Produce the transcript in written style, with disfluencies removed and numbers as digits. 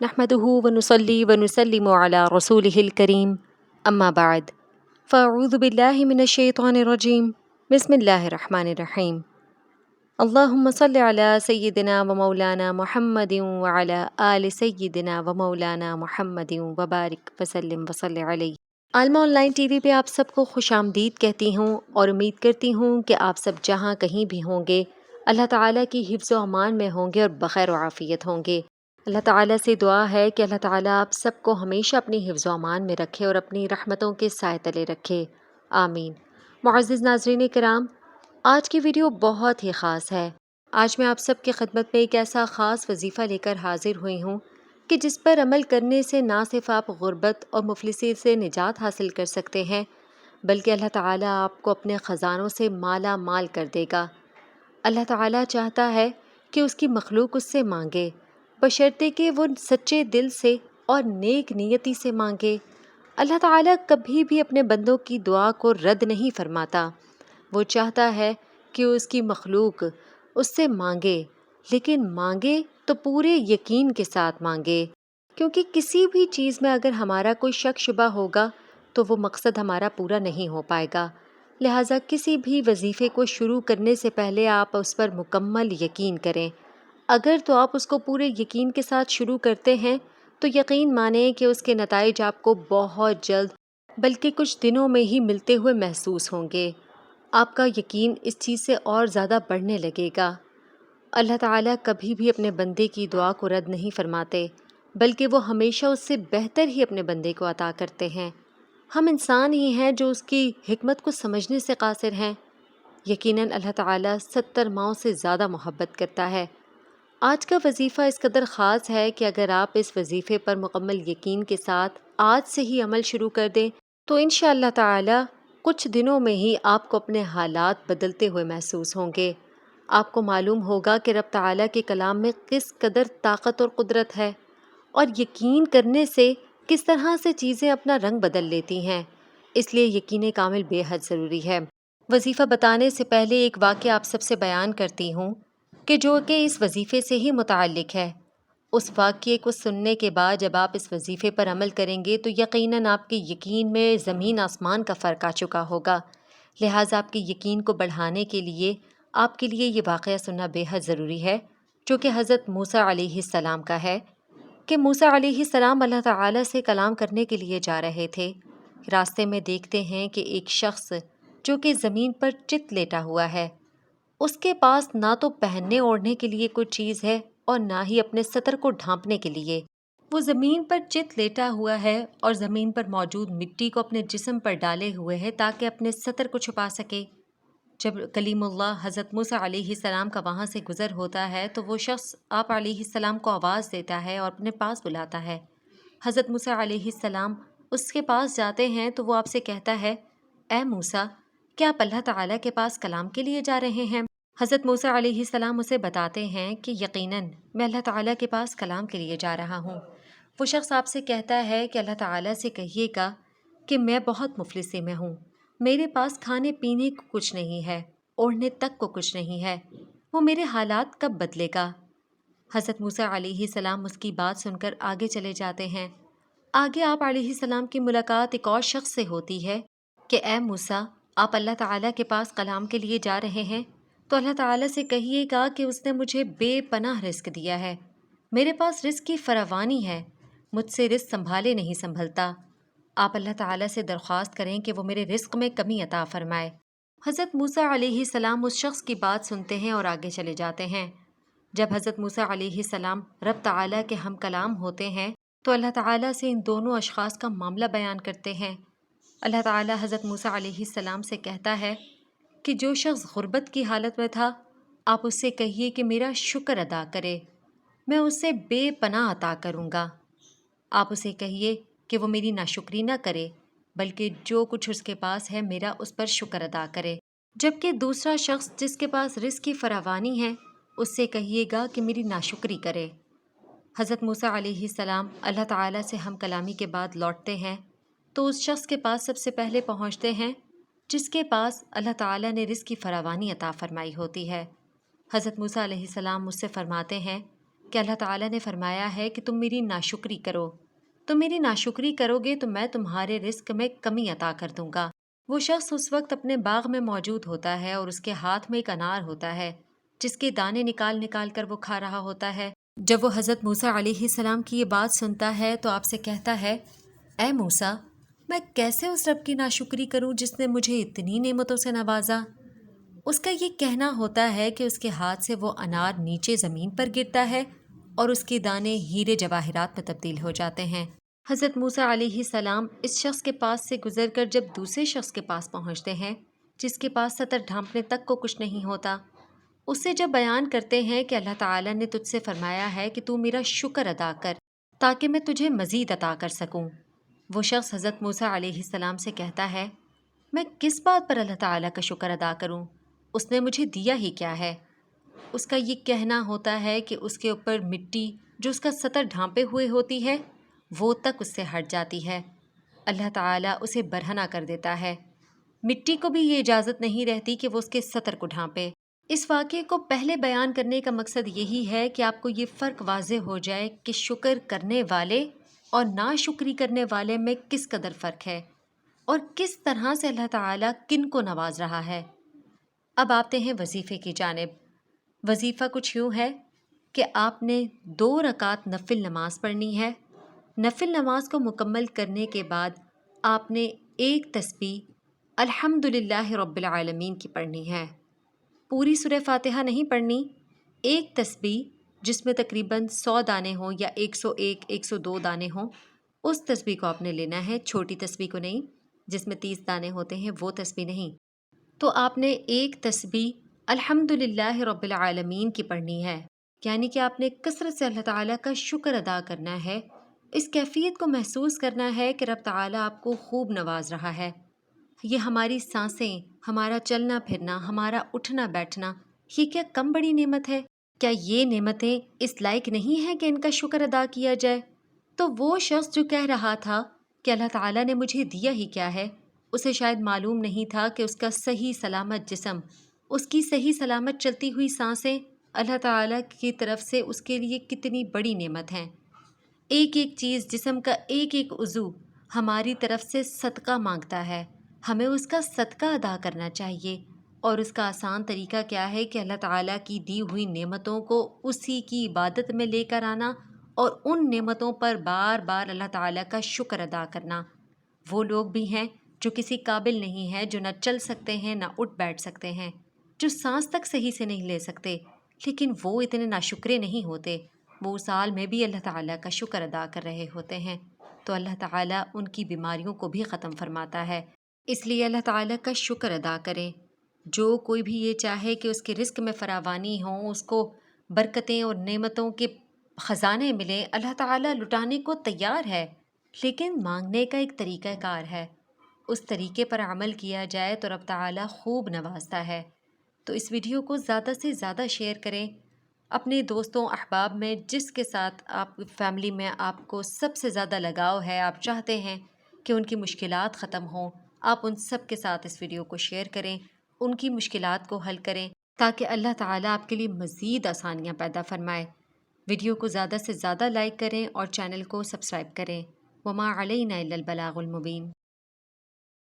نحمده ونصلي ونسلم على رسوله الكريم أما بعد فأعوذ بالله من الشيطان الرجيم بسم الله الرحمن الرحيم اللهم صل على سيدنا ومولانا محمد وعلى آل سيدنا ومولانا محمد وبارك وسلم وصل علیہ۔ عالمہ آن لائن ٹی وی پہ آپ سب کو خوش آمدید کہتی ہوں اور امید کرتی ہوں کہ آپ سب جہاں کہیں بھی ہوں گے اللہ تعالیٰ کی حفظ و امان میں ہوں گے اور بخیر و عافیت ہوں گے۔ اللہ تعالیٰ سے دعا ہے کہ اللہ تعالیٰ آپ سب کو ہمیشہ اپنی حفظ و امان میں رکھے اور اپنی رحمتوں کے سائے تلے رکھے، آمین۔ معزز ناظرین کرام، آج کی ویڈیو بہت ہی خاص ہے۔ آج میں آپ سب کی خدمت میں ایک ایسا خاص وظیفہ لے کر حاضر ہوئی ہوں کہ جس پر عمل کرنے سے نہ صرف آپ غربت اور مفلسی سے نجات حاصل کر سکتے ہیں بلکہ اللہ تعالیٰ آپ کو اپنے خزانوں سے مالا مال کر دے گا۔ اللہ تعالیٰ چاہتا ہے کہ اس کی مخلوق اس سے مانگے، بشرطے کہ وہ سچے دل سے اور نیک نیتی سے مانگے۔ اللہ تعالیٰ کبھی بھی اپنے بندوں کی دعا کو رد نہیں فرماتا۔ وہ چاہتا ہے کہ اس کی مخلوق اس سے مانگے، لیکن مانگے تو پورے یقین کے ساتھ مانگے، کیونکہ کسی بھی چیز میں اگر ہمارا کوئی شک شبہ ہوگا تو وہ مقصد ہمارا پورا نہیں ہو پائے گا۔ لہٰذا کسی بھی وظیفے کو شروع کرنے سے پہلے آپ اس پر مکمل یقین کریں۔ اگر تو آپ اس کو پورے یقین کے ساتھ شروع کرتے ہیں تو یقین مانیں کہ اس کے نتائج آپ کو بہت جلد بلکہ کچھ دنوں میں ہی ملتے ہوئے محسوس ہوں گے۔ آپ کا یقین اس چیز سے اور زیادہ بڑھنے لگے گا۔ اللہ تعالیٰ کبھی بھی اپنے بندے کی دعا کو رد نہیں فرماتے بلکہ وہ ہمیشہ اس سے بہتر ہی اپنے بندے کو عطا کرتے ہیں۔ ہم انسان ہی ہیں جو اس کی حکمت کو سمجھنے سے قاصر ہیں۔ یقیناً اللہ تعالیٰ 70 ماؤں سے زیادہ محبت کرتا ہے۔ آج کا وظیفہ اس قدر خاص ہے کہ اگر آپ اس وظیفے پر مکمل یقین کے ساتھ آج سے ہی عمل شروع کر دیں تو انشاءاللہ تعالی کچھ دنوں میں ہی آپ کو اپنے حالات بدلتے ہوئے محسوس ہوں گے۔ آپ کو معلوم ہوگا کہ رب تعالیٰ کے کلام میں کس قدر طاقت اور قدرت ہے اور یقین کرنے سے کس طرح سے چیزیں اپنا رنگ بدل لیتی ہیں۔ اس لیے یقین کامل بے حد ضروری ہے۔ وظیفہ بتانے سے پہلے ایک واقعہ آپ سب سے بیان کرتی ہوں کہ جو کہ اس وظیفے سے ہی متعلق ہے۔ اس واقعے کو سننے کے بعد جب آپ اس وظیفے پر عمل کریں گے تو یقیناً آپ کے یقین میں زمین آسمان کا فرق آ چکا ہوگا۔ لہٰذا آپ کے یقین کو بڑھانے کے لیے آپ کے لیے یہ واقعہ سننا بے حد ضروری ہے، جو کہ حضرت موسیٰ علیہ السلام کا ہے کہ موسیٰ علیہ السلام اللہ تعالیٰ سے کلام کرنے کے لیے جا رہے تھے۔ راستے میں دیکھتے ہیں کہ ایک شخص جو کہ زمین پر چت لیٹا ہوا ہے، اس کے پاس نہ تو پہننے اوڑھنے کے لیے کوئی چیز ہے اور نہ ہی اپنے سطر کو ڈھانپنے کے لیے۔ وہ زمین پر چت لیٹا ہوا ہے اور زمین پر موجود مٹی کو اپنے جسم پر ڈالے ہوئے ہے تاکہ اپنے سطر کو چھپا سکے۔ جب کلیم اللہ حضرت موسیٰ علیہ السلام کا وہاں سے گزر ہوتا ہے تو وہ شخص آپ علیہ السلام کو آواز دیتا ہے اور اپنے پاس بلاتا ہے۔ حضرت موسیٰ علیہ السلام اس کے پاس جاتے ہیں تو وہ آپ سے کہتا ہے، اے موسیٰ، کیا آپ اللہ تعالیٰ کے پاس کلام کے لیے جا رہے ہیں؟ حضرت موسیٰ علیہ السلام اسے بتاتے ہیں کہ یقیناً میں اللہ تعالیٰ کے پاس کلام کے لیے جا رہا ہوں۔ وہ شخص آپ سے کہتا ہے کہ اللہ تعالیٰ سے کہیے گا کہ میں بہت مفلسی میں ہوں، میرے پاس کھانے پینے کو کچھ نہیں ہے، اوڑھنے تک کو کچھ نہیں ہے، وہ میرے حالات کب بدلے گا؟ حضرت موسیٰ علیہ السلام اس کی بات سن کر آگے چلے جاتے ہیں۔ آگے آپ علیہ السلام کی ملاقات ایک اور شخص سے ہوتی ہے کہ اے موسیٰ، آپ اللہ تعالیٰ کے پاس کلام کے لیے جا رہے ہیں تو اللہ تعالیٰ سے کہیے گا کہ اس نے مجھے بے پناہ رزق دیا ہے، میرے پاس رزق کی فراوانی ہے، مجھ سے رزق سنبھالے نہیں سنبھلتا۔ آپ اللہ تعالیٰ سے درخواست کریں کہ وہ میرے رزق میں کمی عطا فرمائے۔ حضرت موسیٰ علیہ السلام اس شخص کی بات سنتے ہیں اور آگے چلے جاتے ہیں۔ جب حضرت موسیٰ علیہ السلام رب تعالیٰ کے ہم کلام ہوتے ہیں تو اللہ تعالیٰ سے ان دونوں اشخاص کا معاملہ بیان کرتے ہیں۔ اللہ تعالیٰ حضرت موسیٰ علیہ السلام سے کہتا ہے کہ جو شخص غربت کی حالت میں تھا آپ اس سے کہیے کہ میرا شکر ادا کرے، میں اسے بے پناہ عطا کروں گا۔ آپ اسے کہیے کہ وہ میری ناشکری نہ کرے بلکہ جو کچھ اس کے پاس ہے میرا اس پر شکر ادا کرے۔ جبکہ دوسرا شخص جس کے پاس رزق کی فراوانی ہے اس سے کہیے گا کہ میری ناشکری کرے۔ حضرت موسیٰ علیہ السلام اللہ تعالیٰ سے ہم کلامی کے بعد لوٹتے ہیں تو اس شخص کے پاس سب سے پہلے پہنچتے ہیں جس کے پاس اللہ تعالیٰ نے رزق کی فراوانی عطا فرمائی ہوتی ہے۔ حضرت موسیٰ علیہ السلام مجھ سے فرماتے ہیں کہ اللہ تعالیٰ نے فرمایا ہے کہ تم میری ناشکری کرو، تم میری ناشکری کرو گے تو میں تمہارے رزق میں کمی عطا کر دوں گا۔ وہ شخص اس وقت اپنے باغ میں موجود ہوتا ہے اور اس کے ہاتھ میں ایک انار ہوتا ہے جس کے دانے نکال نکال کر وہ کھا رہا ہوتا ہے۔ جب وہ حضرت موسیٰ علیہ السلام کی یہ بات سنتا ہے تو آپ سے کہتا ہے، اے موسیٰ، میں کیسے اس رب کی ناشکری کروں جس نے مجھے اتنی نعمتوں سے نوازا؟ اس کا یہ کہنا ہوتا ہے کہ اس کے ہاتھ سے وہ انار نیچے زمین پر گرتا ہے اور اس کے دانے ہیرے جواہرات میں تبدیل ہو جاتے ہیں۔ حضرت موسیٰ علیہ السلام اس شخص کے پاس سے گزر کر جب دوسرے شخص کے پاس پہنچتے ہیں جس کے پاس سطر ڈھانپنے تک کو کچھ نہیں ہوتا، اس سے جب بیان کرتے ہیں کہ اللہ تعالیٰ نے تجھ سے فرمایا ہے کہ تو میرا شکر ادا کر تاکہ میں تجھے مزید عطا کر سکوں، وہ شخص حضرت موسیٰ علیہ السلام سے کہتا ہے، میں کس بات پر اللہ تعالیٰ کا شکر ادا کروں؟ اس نے مجھے دیا ہی کیا ہے؟ اس کا یہ کہنا ہوتا ہے کہ اس کے اوپر مٹی جو اس کا سطر ڈھانپے ہوئے ہوتی ہے وہ تک اس سے ہٹ جاتی ہے۔ اللہ تعالیٰ اسے برہنہ کر دیتا ہے، مٹی کو بھی یہ اجازت نہیں رہتی کہ وہ اس کے سطر کو ڈھانپے۔ اس واقعے کو پہلے بیان کرنے کا مقصد یہی ہے کہ آپ کو یہ فرق واضح ہو جائے کہ شکر کرنے والے اور ناشکری کرنے والے میں کس قدر فرق ہے اور کس طرح سے اللہ تعالیٰ کن کو نواز رہا ہے۔ اب آتے ہیں وظیفے کی جانب۔ وظیفہ کچھ یوں ہے کہ آپ نے 2 رکعت نفل نماز پڑھنی ہے۔ نفل نماز کو مکمل کرنے کے بعد آپ نے 1 تسبیح الحمدللہ رب العالمین کی پڑھنی ہے۔ پوری سورہ فاتحہ نہیں پڑھنی، 1 تسبیح جس میں تقریباً 100 دانے ہوں یا 101 102 دانے ہوں، اس تسبیح کو آپ نے لینا ہے، چھوٹی تسبیح کو نہیں جس میں 30 دانے ہوتے ہیں، وہ تسبیح نہیں۔ تو آپ نے 1 تسبیح الحمدللہ رب العالمین کی پڑھنی ہے، یعنی کہ آپ نے کثرت سے اللہ تعالیٰ کا شکر ادا کرنا ہے، اس کیفیت کو محسوس کرنا ہے کہ رب تعالیٰ آپ کو خوب نواز رہا ہے۔ یہ ہماری سانسیں، ہمارا چلنا پھرنا، ہمارا اٹھنا بیٹھنا، یہ کیا کم بڑی نعمت ہے؟ کیا یہ نعمتیں اس لائق نہیں ہیں کہ ان کا شکر ادا کیا جائے؟ تو وہ شخص جو کہہ رہا تھا کہ اللہ تعالیٰ نے مجھے دیا ہی کیا ہے، اسے شاید معلوم نہیں تھا کہ اس کا صحیح سلامت جسم، اس کی صحیح سلامت چلتی ہوئی سانسیں اللہ تعالیٰ کی طرف سے اس کے لیے کتنی بڑی نعمت ہیں۔ ایک ایک چیز، جسم کا ایک ایک عضو ہماری طرف سے صدقہ مانگتا ہے، ہمیں اس کا صدقہ ادا کرنا چاہیے، اور اس کا آسان طریقہ کیا ہے کہ اللہ تعالیٰ کی دی ہوئی نعمتوں کو اسی کی عبادت میں لے کر آنا اور ان نعمتوں پر بار بار اللہ تعالیٰ کا شکر ادا کرنا۔ وہ لوگ بھی ہیں جو کسی قابل نہیں ہیں، جو نہ چل سکتے ہیں نہ اٹھ بیٹھ سکتے ہیں، جو سانس تک صحیح سے نہیں لے سکتے، لیکن وہ اتنے ناشکرے نہیں ہوتے، وہ سال میں بھی اللہ تعالیٰ کا شکر ادا کر رہے ہوتے ہیں، تو اللہ تعالیٰ ان کی بیماریوں کو بھی ختم فرماتا ہے۔ اس لیے اللہ تعالیٰ کا شکر ادا کریں۔ جو کوئی بھی یہ چاہے کہ اس کے رزق میں فراوانی ہوں، اس کو برکتیں اور نعمتوں کے خزانے ملیں، اللہ تعالیٰ لٹانے کو تیار ہے، لیکن مانگنے کا ایک طریقہ کار ہے، اس طریقے پر عمل کیا جائے تو رب تعالیٰ خوب نوازتا ہے۔ تو اس ویڈیو کو زیادہ سے زیادہ شیئر کریں اپنے دوستوں احباب میں، جس کے ساتھ آپ فیملی میں آپ کو سب سے زیادہ لگاؤ ہے، آپ چاہتے ہیں کہ ان کی مشکلات ختم ہوں، آپ ان سب کے ساتھ اس ویڈیو کو شیئر کریں، ان کی مشکلات کو حل کریں تاکہ اللہ تعالیٰ آپ کے لیے مزید آسانیاں پیدا فرمائے۔ ویڈیو کو زیادہ سے زیادہ لائک کریں اور چینل کو سبسکرائب کریں۔ وما علینا الا البلاغ المبین۔